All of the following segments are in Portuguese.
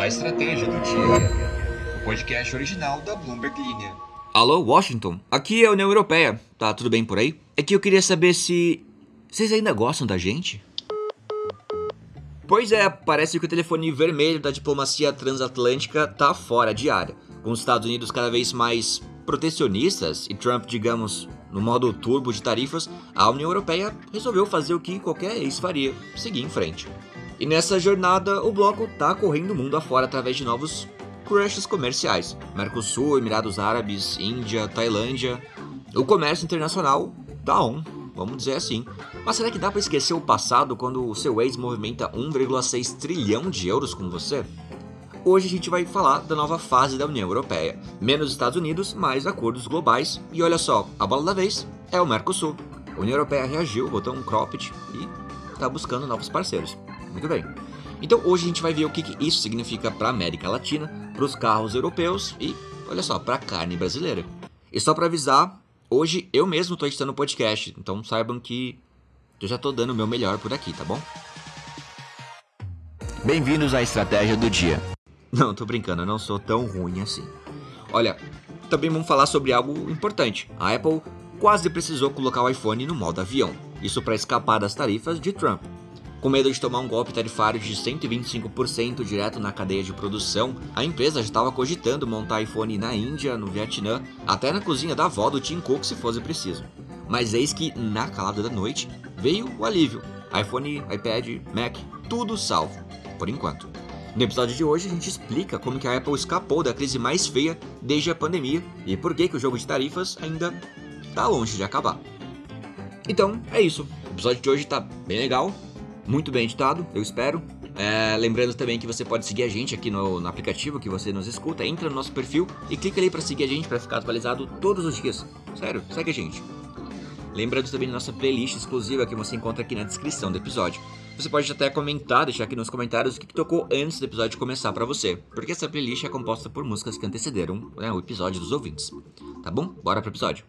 A Estratégia do Dia, o podcast original da Bloomberg Linha. Alô, Washington? Aqui é a União Europeia. Tá tudo bem por aí? É que eu queria saber se vocês ainda gostam da gente? Pois é, parece que o telefone vermelho da diplomacia transatlântica tá fora de área. Com os Estados Unidos cada vez mais protecionistas e Trump, digamos, no modo turbo de tarifas, a União Europeia resolveu fazer o que qualquer ex faria, seguir em frente. E nessa jornada, o bloco tá correndo o mundo afora através de novos crushes comerciais. Mercosul, Emirados Árabes, Índia, Tailândia. O comércio internacional tá on, vamos dizer assim. Mas será que dá pra esquecer o passado quando o seu ex movimenta 1,6 trilhão de euros com você? Hoje a gente vai falar da nova fase da União Europeia. Menos Estados Unidos, mais acordos globais. E olha só, a bola da vez é o Mercosul. A União Europeia reagiu, botou um cropped e tá buscando novos parceiros. Muito bem. Então hoje a gente vai ver o que isso significa para a América Latina, para os carros europeus e, olha só, para a carne brasileira. E só para avisar, hoje eu mesmo estou editando o podcast, então saibam que eu já estou dando o meu melhor por aqui, tá bom? Bem-vindos à Estratégia do Dia. Não, tô brincando, eu não sou tão ruim assim. Olha, também vamos falar sobre algo importante. A Apple quase precisou colocar o iPhone no modo avião, isso para escapar das tarifas de Trump. Com medo de tomar um golpe tarifário de 125% direto na cadeia de produção, a empresa já estava cogitando montar iPhone na Índia, no Vietnã, até na cozinha da avó do Tim Cook se fosse preciso. Mas eis que, na calada da noite, veio o alívio. iPhone, iPad, Mac, tudo salvo, por enquanto. No episódio de hoje a gente explica como que a Apple escapou da crise mais feia desde a pandemia e por que o jogo de tarifas ainda está longe de acabar. Então, é isso. O episódio de hoje está bem legal. Muito bem editado, eu espero. Lembrando também que você pode seguir a gente aqui no aplicativo que você nos escuta. Entra no nosso perfil e clica ali para seguir a gente, para ficar atualizado todos os dias. Sério, segue a gente. Lembrando também da nossa playlist exclusiva que você encontra aqui na descrição do episódio. Você pode até comentar, deixar aqui nos comentários o que tocou antes do episódio começar para você. Porque essa playlist é composta por músicas que antecederam o episódio dos ouvintes. Tá bom? Bora pro episódio.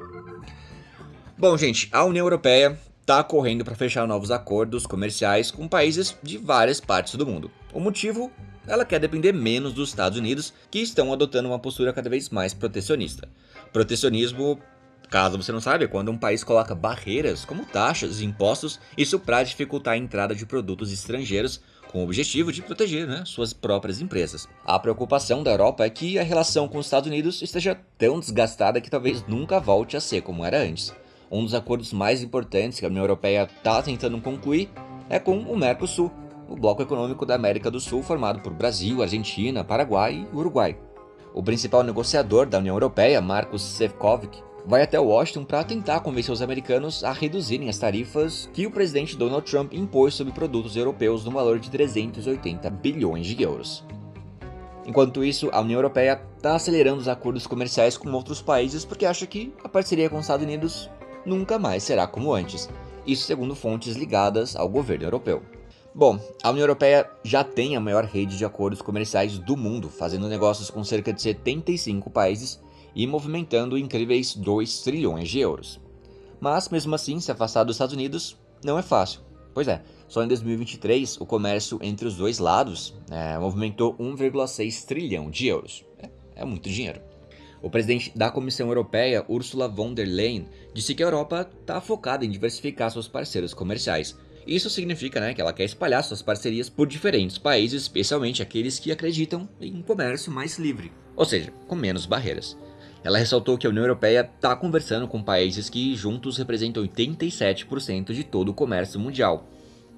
Bom, gente, a União Europeia está correndo para fechar novos acordos comerciais com países de várias partes do mundo. O motivo? Ela quer depender menos dos Estados Unidos, que estão adotando uma postura cada vez mais protecionista. Protecionismo, caso você não saiba, é quando um país coloca barreiras como taxas e impostos, isso para dificultar a entrada de produtos estrangeiros com o objetivo de proteger suas próprias empresas. A preocupação da Europa é que a relação com os Estados Unidos esteja tão desgastada que talvez nunca volte a ser como era antes. Um dos acordos mais importantes que a União Europeia está tentando concluir é com o Mercosul, o bloco econômico da América do Sul formado por Brasil, Argentina, Paraguai e Uruguai. O principal negociador da União Europeia, Markus Sefcovic, vai até Washington para tentar convencer os americanos a reduzirem as tarifas que o presidente Donald Trump impôs sobre produtos europeus no valor de 380 bilhões de euros. Enquanto isso, a União Europeia está acelerando os acordos comerciais com outros países porque acha que a parceria com os Estados Unidos nunca mais será como antes, isso segundo fontes ligadas ao governo europeu. Bom, a União Europeia já tem a maior rede de acordos comerciais do mundo, fazendo negócios com cerca de 75 países e movimentando incríveis 2 trilhões de euros. Mas, mesmo assim, se afastar dos Estados Unidos não é fácil. Pois é, só em 2023 o comércio entre os dois lados movimentou 1,6 trilhão de euros. É muito dinheiro. O presidente da Comissão Europeia, Ursula von der Leyen, disse que a Europa está focada em diversificar seus parceiros comerciais. Isso significa que ela quer espalhar suas parcerias por diferentes países, especialmente aqueles que acreditam em um comércio mais livre, ou seja, com menos barreiras. Ela ressaltou que a União Europeia está conversando com países que juntos representam 87% de todo o comércio mundial,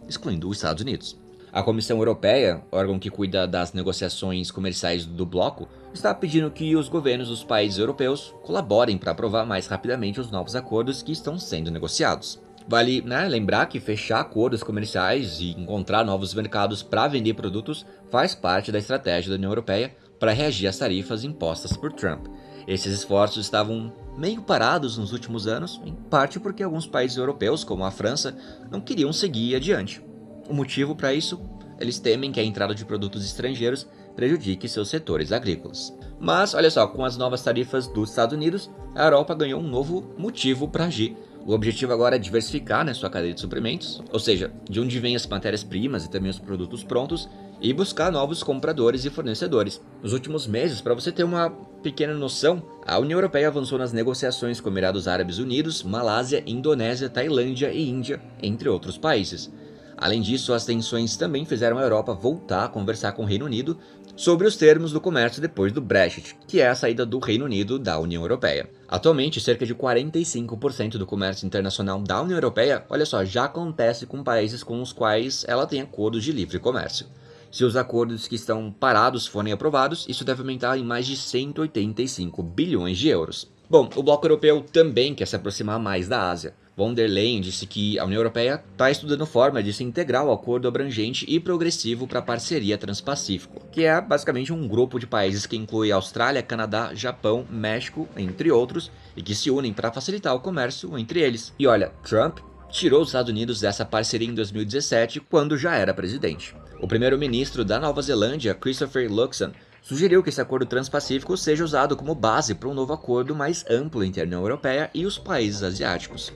excluindo os Estados Unidos. A Comissão Europeia, órgão que cuida das negociações comerciais do bloco, está pedindo que os governos dos países europeus colaborem para aprovar mais rapidamente os novos acordos que estão sendo negociados. Vale lembrar que fechar acordos comerciais e encontrar novos mercados para vender produtos faz parte da estratégia da União Europeia para reagir às tarifas impostas por Trump. Esses esforços estavam meio parados nos últimos anos, em parte porque alguns países europeus, como a França, não queriam seguir adiante. O motivo para isso? Eles temem que a entrada de produtos estrangeiros prejudique seus setores agrícolas. Mas, olha só, com as novas tarifas dos Estados Unidos, a Europa ganhou um novo motivo para agir. O objetivo agora é diversificar sua cadeia de suprimentos, ou seja, de onde vêm as matérias-primas e também os produtos prontos, e buscar novos compradores e fornecedores. Nos últimos meses, para você ter uma pequena noção, a União Europeia avançou nas negociações com Emirados Árabes Unidos, Malásia, Indonésia, Tailândia e Índia, entre outros países. Além disso, as tensões também fizeram a Europa voltar a conversar com o Reino Unido sobre os termos do comércio depois do Brexit, que é a saída do Reino Unido da União Europeia. Atualmente, cerca de 45% do comércio internacional da União Europeia, olha só, já acontece com países com os quais ela tem acordos de livre comércio. Se os acordos que estão parados forem aprovados, isso deve aumentar em mais de 185 bilhões de euros. Bom, o bloco europeu também quer se aproximar mais da Ásia. Von der Leyen disse que a União Europeia está estudando forma de se integrar ao acordo abrangente e progressivo para a parceria Transpacífico, que é basicamente um grupo de países que inclui Austrália, Canadá, Japão, México, entre outros, e que se unem para facilitar o comércio entre eles. E olha, Trump tirou os Estados Unidos dessa parceria em 2017, quando já era presidente. O primeiro-ministro da Nova Zelândia, Christopher Luxon, sugeriu que esse acordo transpacífico seja usado como base para um novo acordo mais amplo entre a União Europeia e os países asiáticos.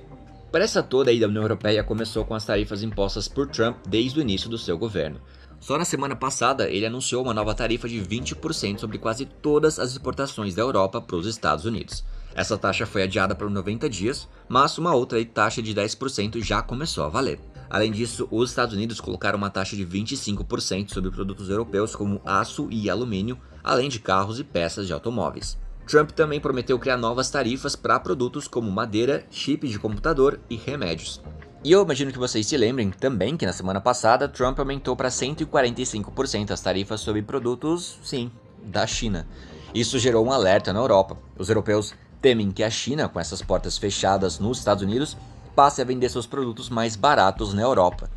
A pressa toda aí da União Europeia começou com as tarifas impostas por Trump desde o início do seu governo. Só na semana passada, ele anunciou uma nova tarifa de 20% sobre quase todas as exportações da Europa para os Estados Unidos. Essa taxa foi adiada por 90 dias, mas uma outra taxa de 10% já começou a valer. Além disso, os Estados Unidos colocaram uma taxa de 25% sobre produtos europeus como aço e alumínio, além de carros e peças de automóveis. Trump também prometeu criar novas tarifas para produtos como madeira, chips de computador e remédios. E eu imagino que vocês se lembrem também que na semana passada Trump aumentou para 145% as tarifas sobre produtos, sim, da China. Isso gerou um alerta na Europa. Os europeus temem que a China, com essas portas fechadas nos Estados Unidos, passe a vender seus produtos mais baratos na Europa.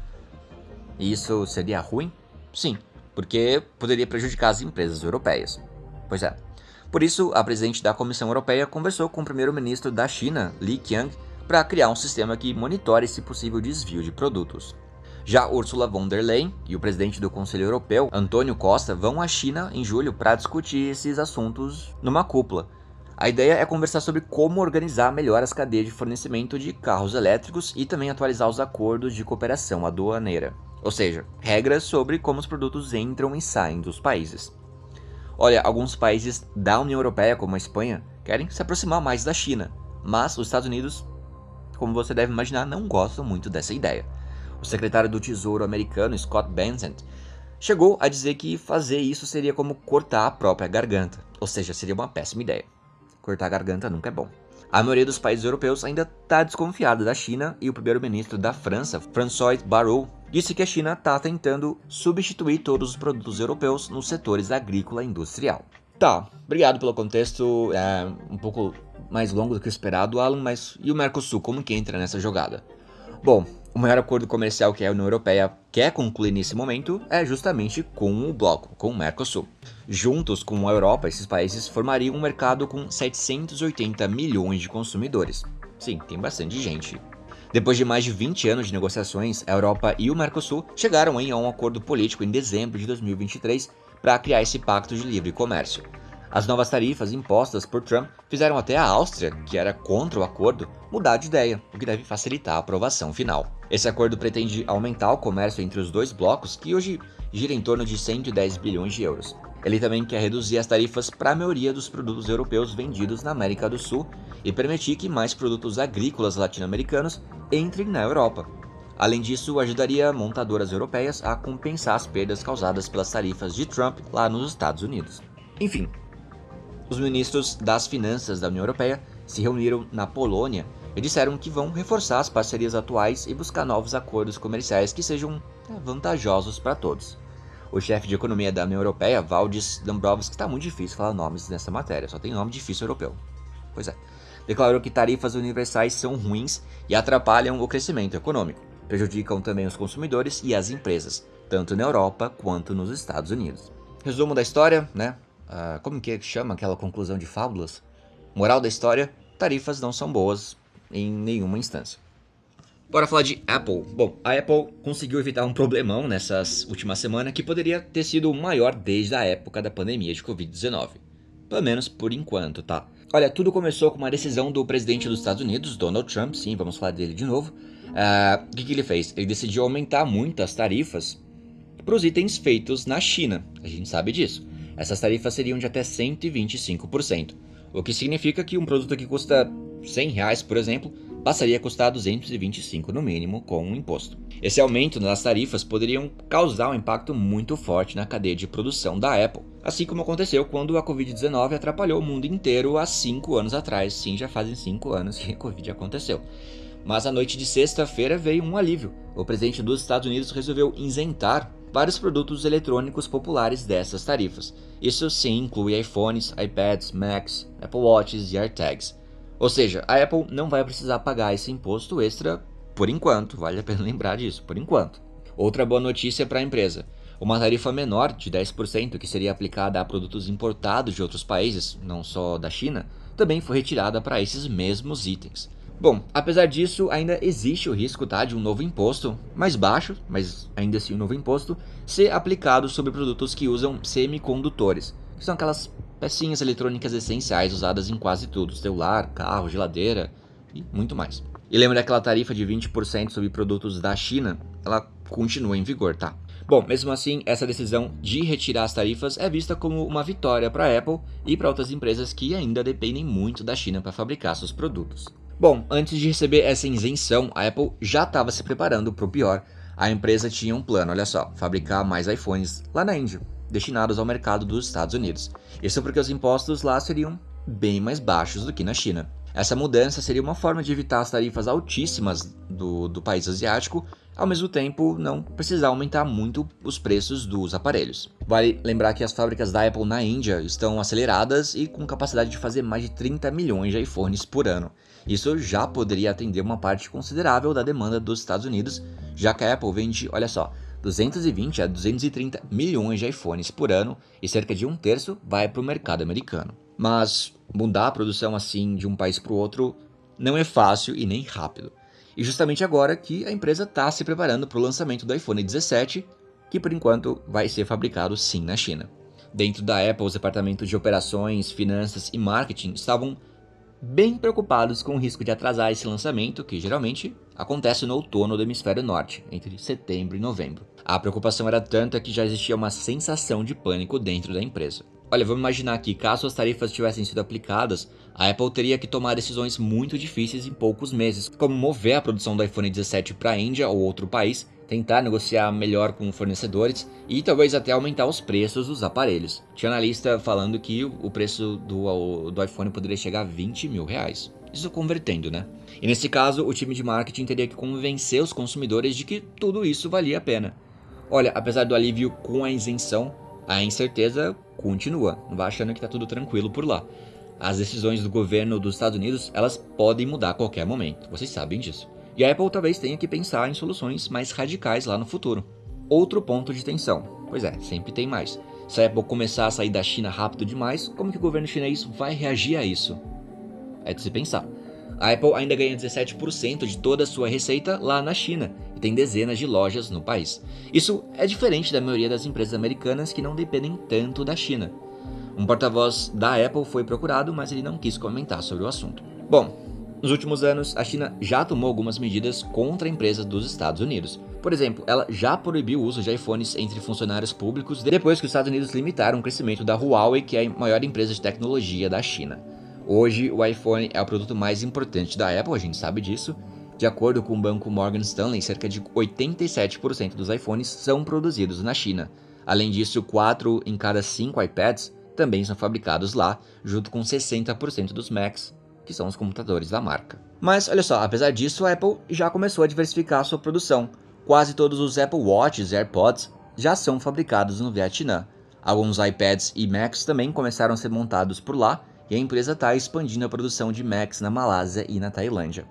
E isso seria ruim? Sim, porque poderia prejudicar as empresas europeias. Pois é. Por isso, a presidente da Comissão Europeia conversou com o primeiro-ministro da China, Li Qiang, para criar um sistema que monitore esse possível desvio de produtos. Já Ursula von der Leyen e o presidente do Conselho Europeu, Antônio Costa, vão à China em julho para discutir esses assuntos numa cúpula. A ideia é conversar sobre como organizar melhor as cadeias de fornecimento de carros elétricos e também atualizar os acordos de cooperação aduaneira, ou seja, regras sobre como os produtos entram e saem dos países. Olha, alguns países da União Europeia, como a Espanha, querem se aproximar mais da China, mas os Estados Unidos, como você deve imaginar, não gostam muito dessa ideia. O secretário do Tesouro americano, Scott Bessent, chegou a dizer que fazer isso seria como cortar a própria garganta, ou seja, seria uma péssima ideia. Cortar a garganta nunca é bom. A maioria dos países europeus ainda está desconfiada da China e o primeiro-ministro da França, François Bayrou, disse que a China está tentando substituir todos os produtos europeus nos setores agrícola e industrial. Tá, obrigado pelo contexto, é um pouco mais longo do que esperado, Alan, mas e o Mercosul, como que entra nessa jogada? Bom, o maior acordo comercial que a União Europeia quer concluir nesse momento é justamente com o bloco, com o Mercosul. Juntos com a Europa, esses países formariam um mercado com 780 milhões de consumidores. Sim, tem bastante gente. Depois de mais de 20 anos de negociações, a Europa e o Mercosul chegaram a um acordo político em dezembro de 2023 para criar esse pacto de livre comércio. As novas tarifas impostas por Trump fizeram até a Áustria, que era contra o acordo, mudar de ideia, o que deve facilitar a aprovação final. Esse acordo pretende aumentar o comércio entre os dois blocos, que hoje gira em torno de 110 bilhões de euros. Ele também quer reduzir as tarifas para a maioria dos produtos europeus vendidos na América do Sul e permitir que mais produtos agrícolas latino-americanos entrem na Europa. Além disso, ajudaria montadoras europeias a compensar as perdas causadas pelas tarifas de Trump lá nos Estados Unidos. Enfim, os ministros das Finanças da União Europeia se reuniram na Polônia e disseram que vão reforçar as parcerias atuais e buscar novos acordos comerciais que sejam vantajosos para todos. O chefe de economia da União Europeia, Valdis Dombrovskis, está muito difícil falar nomes nessa matéria, só tem nome difícil europeu. Pois é. Declarou que tarifas universais são ruins e atrapalham o crescimento econômico. Prejudicam também os consumidores e as empresas, tanto na Europa quanto nos Estados Unidos. Resumo da história, né? Como que chama aquela conclusão de fábulas? Moral da história, tarifas não são boas em nenhuma instância. Bora falar de Apple. Bom, a Apple conseguiu evitar um problemão nessas últimas semanas que poderia ter sido o maior desde a época da pandemia de Covid-19. Pelo menos por enquanto, tá? Olha, tudo começou com uma decisão do presidente dos Estados Unidos, Donald Trump, sim, vamos falar dele de novo. O que ele fez? Ele decidiu aumentar muito as tarifas para os itens feitos na China. A gente sabe disso. Essas tarifas seriam de até 125%, o que significa que um produto que custa R$100, por exemplo, passaria a custar 225 no mínimo com um imposto. Esse aumento nas tarifas poderiam causar um impacto muito forte na cadeia de produção da Apple, assim como aconteceu quando a Covid-19 atrapalhou o mundo inteiro há 5 anos atrás. Sim, já fazem 5 anos que a Covid aconteceu. Mas à noite de sexta-feira veio um alívio. O presidente dos Estados Unidos resolveu isentar vários produtos eletrônicos populares dessas tarifas. Isso sim inclui iPhones, iPads, Macs, Apple Watches e AirTags. Ou seja, a Apple não vai precisar pagar esse imposto extra por enquanto, vale a pena lembrar disso, por enquanto. Outra boa notícia para a empresa: uma tarifa menor de 10% que seria aplicada a produtos importados de outros países, não só da China, também foi retirada para esses mesmos itens. Bom, apesar disso, ainda existe o risco de um novo imposto, mais baixo, mas ainda assim um novo imposto, ser aplicado sobre produtos que usam semicondutores, que são aquelas pecinhas eletrônicas essenciais usadas em quase tudo: celular, carro, geladeira e muito mais. E lembra daquela tarifa de 20% sobre produtos da China? Ela continua em vigor, tá? Bom, mesmo assim, essa decisão de retirar as tarifas é vista como uma vitória para a Apple e para outras empresas que ainda dependem muito da China para fabricar seus produtos. Bom, antes de receber essa isenção, a Apple já estava se preparando para o pior. A empresa tinha um plano, olha só, fabricar mais iPhones lá na Índia, destinados ao mercado dos Estados Unidos. Isso porque os impostos lá seriam bem mais baixos do que na China. Essa mudança seria uma forma de evitar as tarifas altíssimas do país asiático, ao mesmo tempo não precisar aumentar muito os preços dos aparelhos. Vale lembrar que as fábricas da Apple na Índia estão aceleradas e com capacidade de fazer mais de 30 milhões de iPhones por ano. Isso já poderia atender uma parte considerável da demanda dos Estados Unidos, já que a Apple vende, olha só, 220 a 230 milhões de iPhones por ano e cerca de 1/3 vai para o mercado americano. Mas mudar a produção assim de um país para o outro não é fácil e nem rápido. E justamente agora que a empresa está se preparando para o lançamento do iPhone 17, que por enquanto vai ser fabricado sim na China. Dentro da Apple, os departamentos de operações, finanças e marketing estavam bem preocupados com o risco de atrasar esse lançamento, que geralmente acontece no outono do hemisfério norte, entre setembro e novembro. A preocupação era tanta que já existia uma sensação de pânico dentro da empresa. Olha, vamos imaginar que caso as tarifas tivessem sido aplicadas, a Apple teria que tomar decisões muito difíceis em poucos meses, como mover a produção do iPhone 17 para a Índia ou outro país, tentar negociar melhor com fornecedores e talvez até aumentar os preços dos aparelhos. Tinha analista falando que o preço do iPhone poderia chegar a R$20 mil. Isso convertendo, né? E nesse caso, o time de marketing teria que convencer os consumidores de que tudo isso valia a pena. Olha, apesar do alívio com a isenção, a incerteza continua. Não vai achando que tá tudo tranquilo por lá. As decisões do governo dos Estados Unidos, elas podem mudar a qualquer momento. Vocês sabem disso. E a Apple talvez tenha que pensar em soluções mais radicais lá no futuro. Outro ponto de tensão. Pois é, sempre tem mais. Se a Apple começar a sair da China rápido demais, como que o governo chinês vai reagir a isso? É de se pensar. A Apple ainda ganha 17% de toda a sua receita lá na China e tem dezenas de lojas no país. Isso é diferente da maioria das empresas americanas que não dependem tanto da China. Um porta-voz da Apple foi procurado, mas ele não quis comentar sobre o assunto. Bom, nos últimos anos, a China já tomou algumas medidas contra empresas dos Estados Unidos. Por exemplo, ela já proibiu o uso de iPhones entre funcionários públicos depois que os Estados Unidos limitaram o crescimento da Huawei, que é a maior empresa de tecnologia da China. Hoje, o iPhone é o produto mais importante da Apple, a gente sabe disso. De acordo com o banco Morgan Stanley, cerca de 87% dos iPhones são produzidos na China. Além disso, 4 em cada 5 iPads também são fabricados lá, junto com 60% dos Macs, que são os computadores da marca. Mas olha só, apesar disso, a Apple já começou a diversificar sua produção. Quase todos os Apple Watches e AirPods já são fabricados no Vietnã. Alguns iPads e Macs também começaram a ser montados por lá, e a empresa está expandindo a produção de Macs na Malásia e na Tailândia.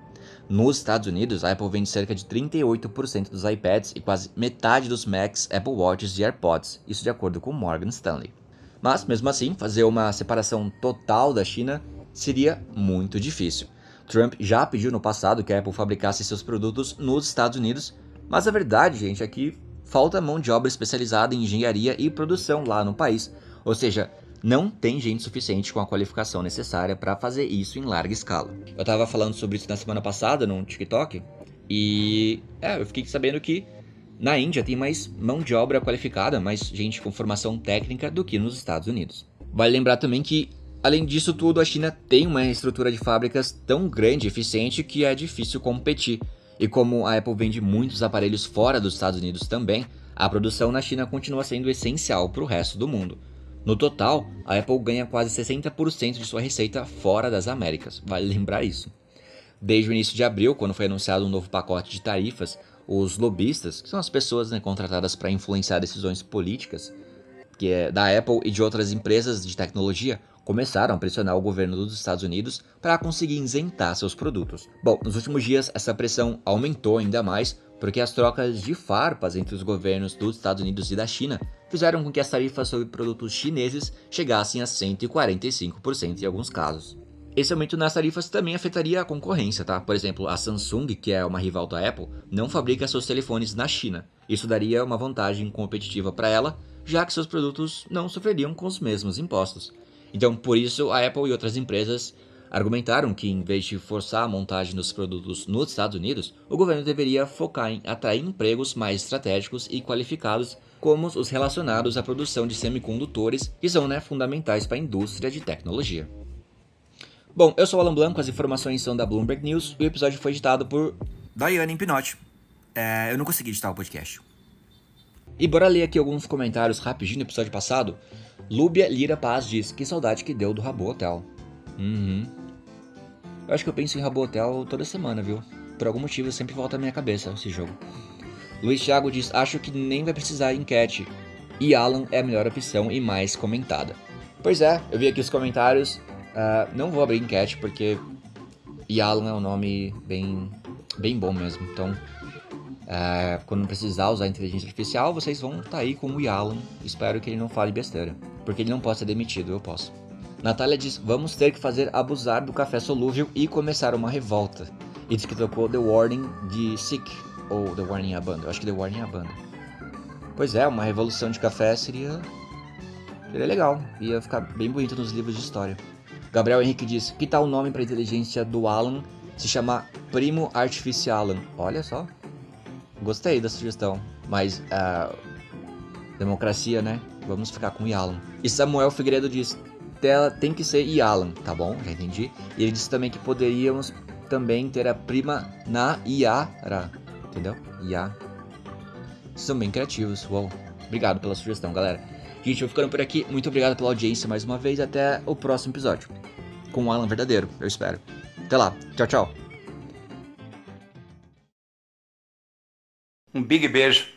Nos Estados Unidos, a Apple vende cerca de 38% dos iPads e quase metade dos Macs, Apple Watches e AirPods, isso de acordo com Morgan Stanley. Mas, mesmo assim, fazer uma separação total da China seria muito difícil. Trump já pediu no passado que a Apple fabricasse seus produtos nos Estados Unidos, mas a verdade, gente, é que falta mão de obra especializada em engenharia e produção lá no país, ou seja, não tem gente suficiente com a qualificação necessária para fazer isso em larga escala. Eu estava falando sobre isso na semana passada no TikTok e eu fiquei sabendo que Na Índia tem mais mão de obra qualificada, mais gente com formação técnica do que nos Estados Unidos. Vale lembrar também que, além disso tudo, a China tem uma estrutura de fábricas tão grande e eficiente que é difícil competir. E como a Apple vende muitos aparelhos fora dos Estados Unidos também, a produção na China continua sendo essencial para o resto do mundo. No total, a Apple ganha quase 60% de sua receita fora das Américas, vale lembrar isso. Desde o início de abril, quando foi anunciado um novo pacote de tarifas, os lobistas, que são as pessoas contratadas para influenciar decisões políticas, que é da Apple e de outras empresas de tecnologia, começaram a pressionar o governo dos Estados Unidos para conseguir isentar seus produtos. Bom, nos últimos dias essa pressão aumentou ainda mais porque as trocas de farpas entre os governos dos Estados Unidos e da China fizeram com que as tarifas sobre produtos chineses chegassem a 145% em alguns casos. Esse aumento nas tarifas também afetaria a concorrência, tá? Por exemplo, a Samsung, que é uma rival da Apple, não fabrica seus telefones na China. Isso daria uma vantagem competitiva para ela, já que seus produtos não sofreriam com os mesmos impostos. Então, por isso, a Apple e outras empresas argumentaram que, em vez de forçar a montagem dos produtos nos Estados Unidos, o governo deveria focar em atrair empregos mais estratégicos e qualificados, como os relacionados à produção de semicondutores, que são fundamentais para a indústria de tecnologia. Bom, eu sou o Alan Blanco, as informações são da Bloomberg News e o episódio foi editado por Daiane Pinotti. Eu não consegui editar o podcast. E bora ler aqui alguns comentários rapidinho do episódio passado. Lúbia Lira Paz diz, que saudade que deu do Habbo Hotel. Eu acho que eu penso em Habbo Hotel toda semana, viu? Por algum motivo sempre volta à minha cabeça esse jogo. Luiz Thiago diz, acho que nem vai precisar enquete. E Alan é a melhor opção e mais comentada. Pois é, eu vi aqui os comentários. Não vou abrir enquete porque Alan é um nome bem bom mesmo. Então, quando precisar usar inteligência artificial, vocês vão estar aí com o Alan. Espero que ele não fale besteira, porque ele não pode ser demitido, eu posso. Natália diz, vamos ter que fazer abusar do café solúvel e começar uma revolta. E diz que tocou The Warning de Sick, ou The Warning é a banda. Eu acho que The Warning é a banda. Pois é, uma revolução de café seria legal. Ia ficar bem bonito nos livros de história. Gabriel Henrique diz, que tal o nome para a inteligência do Alan se chamar Primo Artificialan? Olha só, gostei da sugestão, mas democracia, né? Vamos ficar com Alan. E Samuel Figueiredo diz, tem que ser Alan, tá bom? Já entendi. E ele disse também que poderíamos também ter a prima na Iara, entendeu? Ia. São bem criativos, uou. Obrigado pela sugestão, galera. Gente, eu vou ficando por aqui. Muito obrigado pela audiência mais uma vez. Até o próximo episódio. Com o Alan verdadeiro, eu espero. Até lá. Tchau, tchau. Um big beijo.